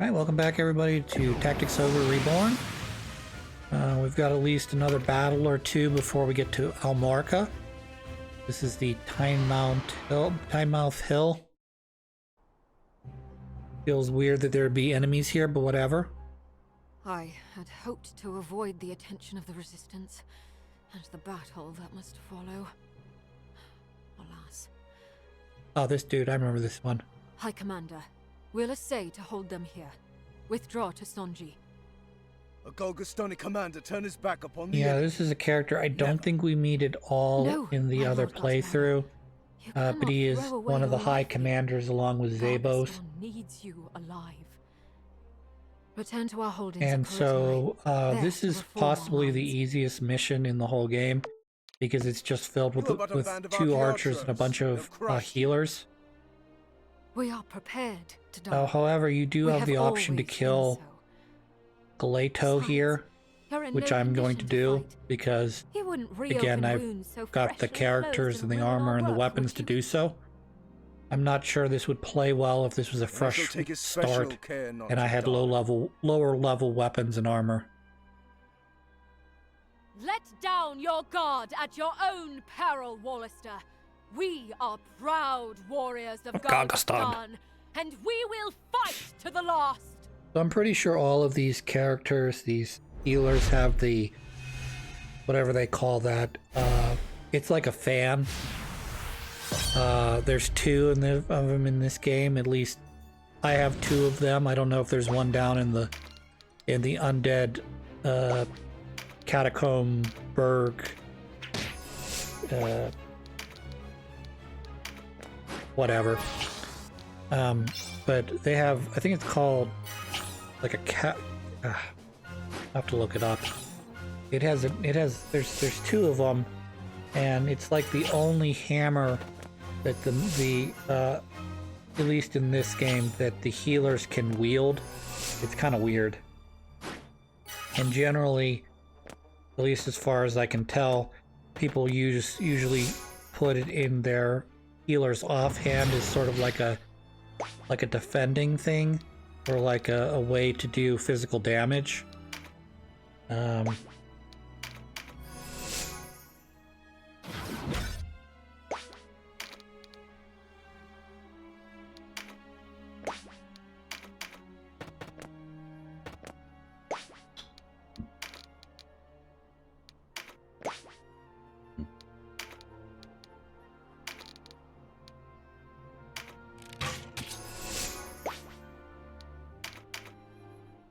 Alright, welcome back everybody to Tactics Ogre Reborn. We've got at least another battle or two before we get to Almarca. This is the Timemouth Hill. Feels weird that there'd be enemies here, but whatever. I had hoped to avoid the attention of the Resistance, and the battle that must follow. Alas. Oh, this dude, I remember this one. High Commander, we'll essay to hold them here. Withdraw to Sonji. A Golgostani commander turned his back upon the Yeah, enemy. this is a character I don't think we meet at all in the other playthrough. But he is one of the High Commanders along with Zabos. Needs you alive. Return to our holdings. And so this is possibly the easiest mission in the whole game because it's just filled with two archers and a bunch of healers. We are prepared to die. However, you do have the option to kill Galeto here, which I'm going to do because, again, I've got the characters and the armor and the weapons to do so. I'm not sure this would play well if this was a fresh start and I had lower level weapons and armor. Let down your guard at your own peril, Wallister. We are proud warriors of Golgostan, and we will fight to the last. So I'm pretty sure all of these characters, these healers, have the whatever they call that. It's like a fan. There's two of them in this game. At least I have two of them. I don't know if there's one down in the undead catacomb berg. Whatever. But they have, I think it's called like a cat. I have to look it up. There's two of them, and it's like the only hammer that at least in this game, that the healers can wield. It's kind of weird. And generally, at least as far as I can tell, people usually put it in their healer's offhand as sort of like a defending thing, or like a way to do physical damage.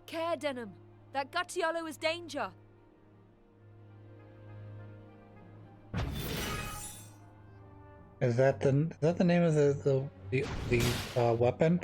Care, Denham. That Guttiolo is danger. Is that the name of the weapon?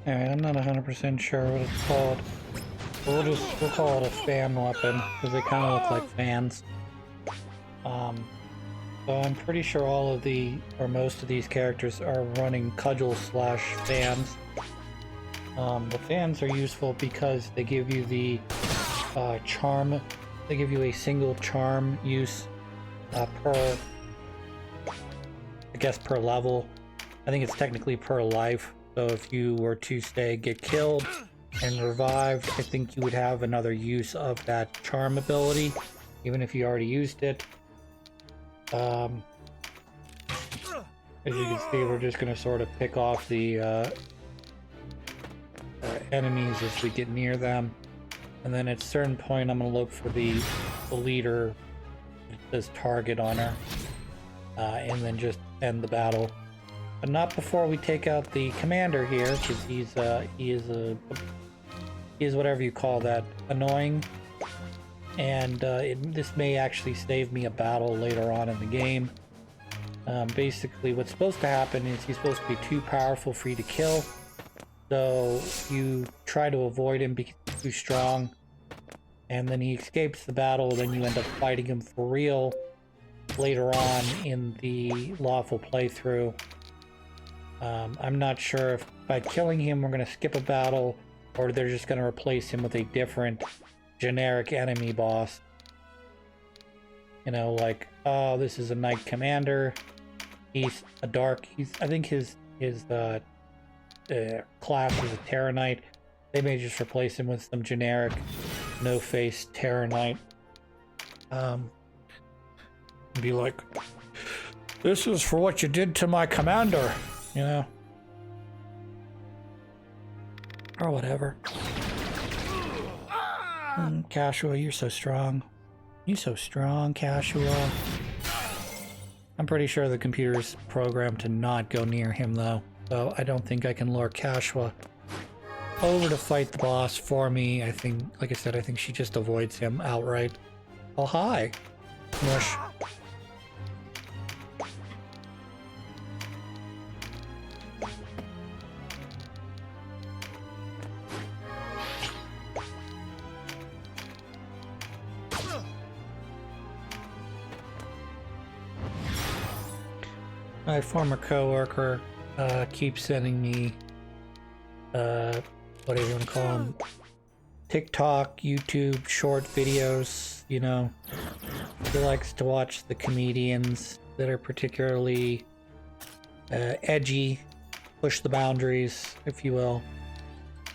Alright, I'm not 100% sure what it's called. But we'll call it a fan weapon, because they kind of look like fans. So I'm pretty sure all of or most of these characters are running cudgels slash fans. The fans are useful because they give you the charm. They give you a single charm use per, I guess, per level. I think it's technically per life. So if you were to, say, get killed and revived, I think you would have another use of that charm ability, even if you already used it. As you can see, we're just going to sort of pick off the enemies as we get near them. And then at a certain point, I'm going to look for the leader that says target on her. And then just end the battle. But not before we take out the commander here, because he is whatever you call that, annoying. And this may actually save me a battle later on in the game. Basically, what's supposed to happen is he's supposed to be too powerful for you to kill. So you try to avoid him because he's too strong. And then he escapes the battle, then you end up fighting him for real later on in the lawful playthrough. I'm not sure if by killing him we're going to skip a battle, or they're just going to replace him with a different generic enemy boss. You know, like, oh, this is a knight commander. He's a dark. I think his class is a Terra Knight. They may just replace him with some generic no-face Terra Knight. Be like, this is for what you did to my commander, you know, or whatever. Casual, you're so strong. You're so strong, Casual. I'm pretty sure the computer's programmed to not go near him, though. So I don't think I can lure Cashua over to fight the boss for me. I think, like I said, I think she just avoids him outright. Oh, hi. Mush. My former coworker keeps sending me, what do you want to call them? TikTok, YouTube, short videos, you know. He likes to watch the comedians that are particularly edgy, push the boundaries, if you will.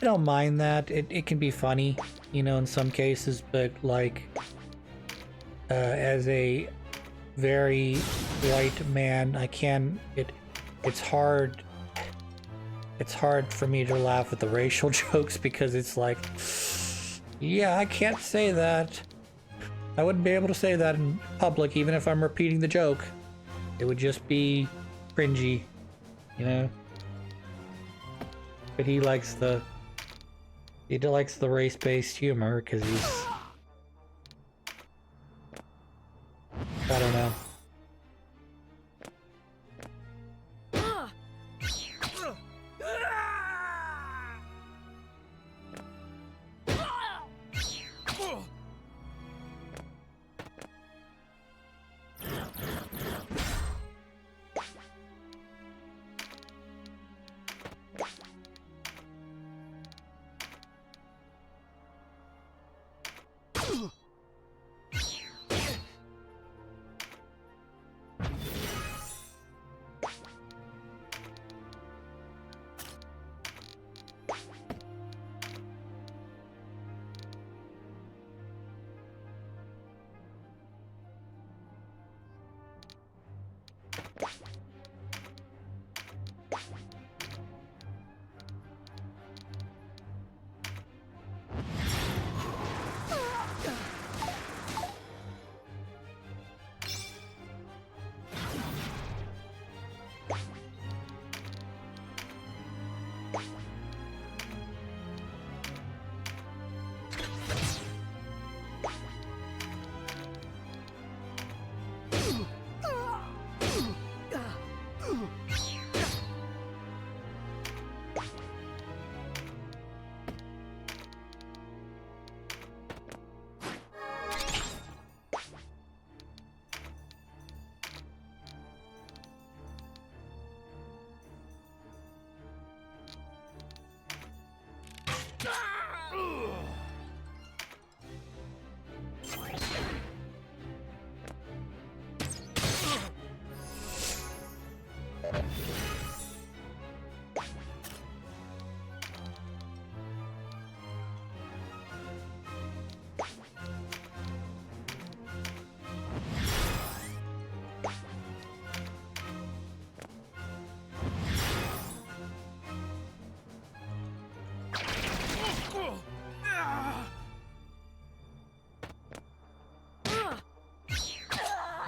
I don't mind that. It can be funny, you know, in some cases, but like, as a very white man, it's hard for me to laugh at the racial jokes because it's like, yeah, I can't say that. I wouldn't be able to say that in public even if I'm repeating the joke. It would just be cringy, you know. But he likes the race-based humor because he's, I don't know.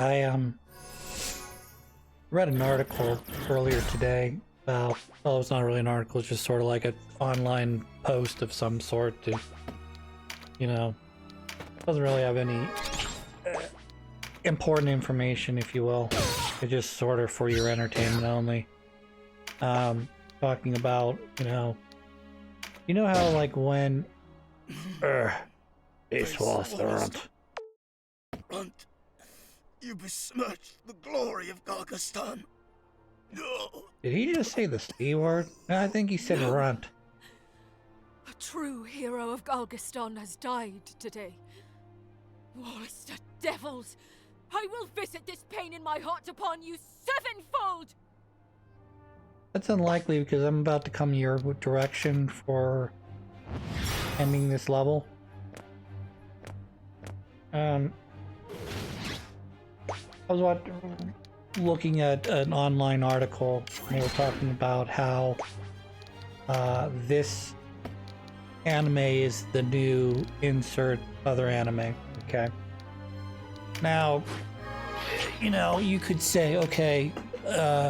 I read an article earlier today about, well, it's not really an article, it's just sort of like an online post of some sort to, you know, doesn't really have any important information, if you will. It's just sort of for your entertainment only. Talking about, you know how like when this was the runt. Runt, you besmirched the glory of Gargastan. No. Did he just say the C word? No, I think he said runt. A true hero of Galgaston has died today. Wallister devils! I will visit this pain in my heart upon you sevenfold! That's unlikely because I'm about to come your direction for ending this level. I was looking at an online article, and they were talking about how this anime is the new insert other anime. Okay. Now, you could say, okay,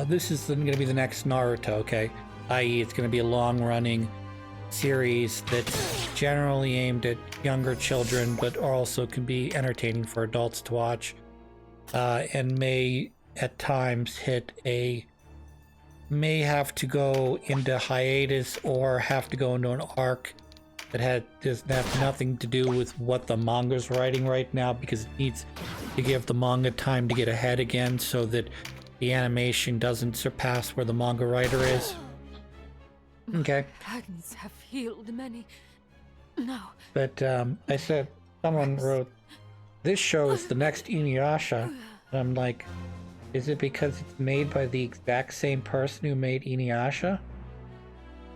this is going to be the next Naruto, okay? i.e. it's going to be a long-running series that's generally aimed at younger children, but also can be entertaining for adults to watch, and may at times may have to go into hiatus or have to go into an arc that does have nothing to do with what the manga's writing right now, because it needs to give the manga time to get ahead again so that the animation doesn't surpass where the manga writer is. Okay. Hands have healed many. No. But I said, someone wrote, this show is the next Inuyasha. And I'm like, is it because it's made by the exact same person who made Inuyasha?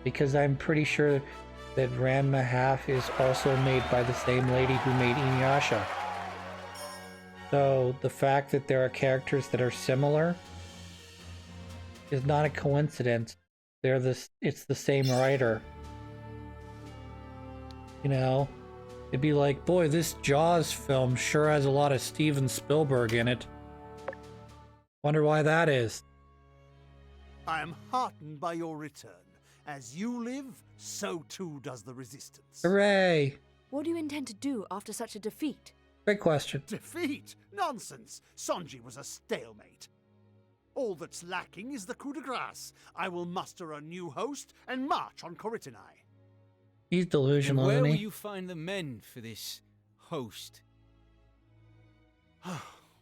Because I'm pretty sure that Ranma Half is also made by the same lady who made Inuyasha. So the fact that there are characters that are similar is not a coincidence. It's the same writer. It'd be like, boy, this Jaws film sure has a lot of Steven Spielberg in it. Wonder why that is. I am heartened by your return. As you live, so too does the Resistance. Hooray! What do you intend to do after such a defeat? Great question. Defeat? Nonsense! Sonji was a stalemate. All that's lacking is the coup de grace. I will muster a new host and march on Koritinai. He's delusional, Where isn't will he? you find the men for this host?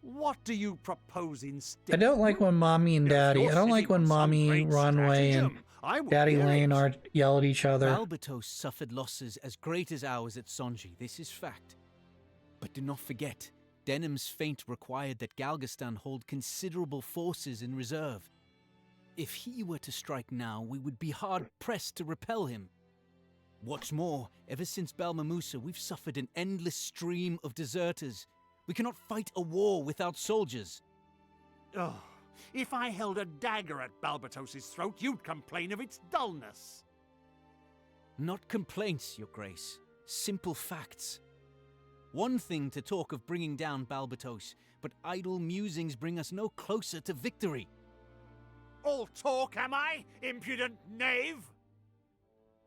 What do you propose instead? I don't like when Mommy and Daddy, I don't like when Mommy, Runway, and Daddy Lane yell at each other. Balbatos suffered losses as great as ours at Sonji, this is fact. But do not forget, Denham's feint required that Galgastan hold considerable forces in reserve. If he were to strike now, we would be hard-pressed to repel him. What's more, ever since Balmamusa, we've suffered an endless stream of deserters. We cannot fight a war without soldiers. Oh, if I held a dagger at Balbatos' throat, you'd complain of its dullness. Not complaints, Your Grace. Simple facts. One thing to talk of bringing down Balbatos, but idle musings bring us no closer to victory. All talk, am I, impudent knave?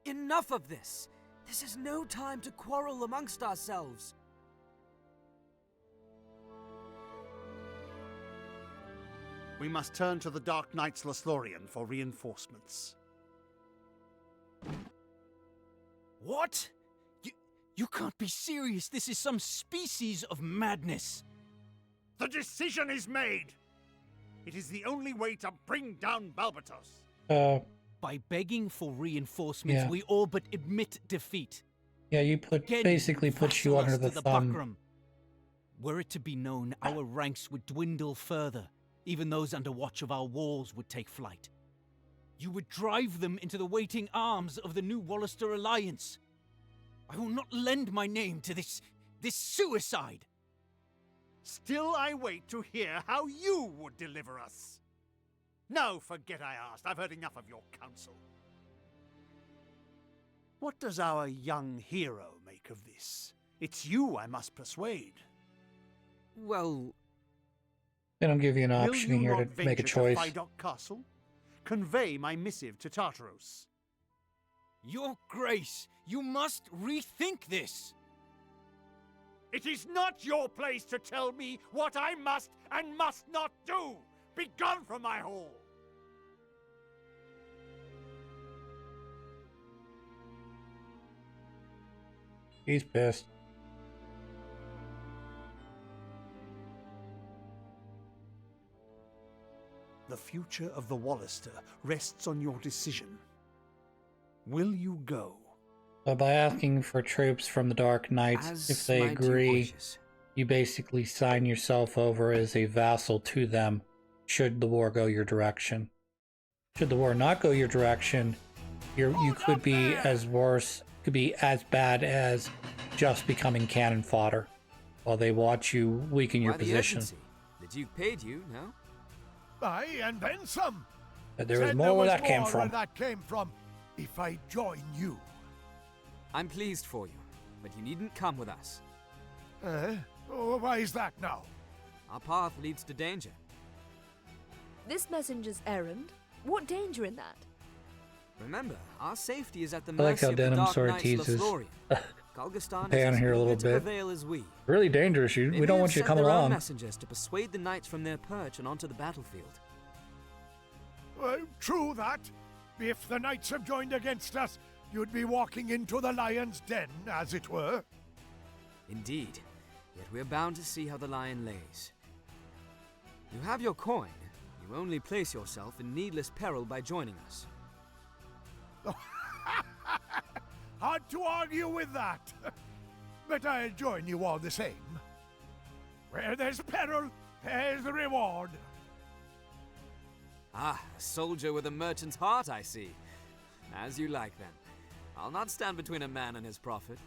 Enough of this! This is no time to quarrel amongst ourselves. We must turn to the Dark Knight's Lothlorien for reinforcements. What? You can't be serious. This is some species of madness. The decision is made! It is the only way to bring down Balbatos. By begging for reinforcements, Yeah. we all but admit defeat. Yeah, you Again, basically puts you vassal under us the to thumb. buckram. Were it to be known, our ranks would dwindle further. Even those under watch of our walls would take flight. You would drive them into the waiting arms of the new Wallister Alliance. I will not lend my name to this suicide. Still I wait to hear how you would deliver us. No, forget I asked. I've heard enough of your counsel. What does our young hero make of this? It's you I must persuade. Well, They don't give you an Will option you here not to make a venture choice. to Fidok Castle? Convey my missive to Tartaros. Your Grace, you must rethink this. It is not your place to tell me what I must and must not do. Begone from my hall. He's pissed. The future of the Wallister rests on your decision. Will you go? But by asking for troops from the Dark Knights, as if they my dear agree, wishes. you basically sign yourself over as a vassal to them should the war go your direction. Should the war not go your direction, you could be as worse, could be as bad as just becoming cannon fodder while they watch you weaken your Why the position. urgency? The Duke paid you, no? Aye, and then some. But there was Said more where that came more from. where that came from if I join you. I'm pleased for you, but you needn't come with us. Oh, why is that now? Our path leads to danger. This messenger's errand? What danger in that? Remember, our safety is at the I like mercy how of the Denim Dark sort of Knights teases. Lothlorien. Galgastan Pan is as here a little eager to bit. prevail as we. Really dangerous. They We don't may want have you to sent come their own along. messengers to persuade the knights from their perch and onto the battlefield. True that. If the knights have joined against us, you'd be walking into the lion's den, as it were. Indeed. Yet we're bound to see how the lion lays. You have your coin. You only place yourself in needless peril by joining us. Hard to argue with that. But I'll join you all the same. Where there's peril, there's reward. Ah, a soldier with a merchant's heart, I see. As you like, then. I'll not stand between a man and his profit.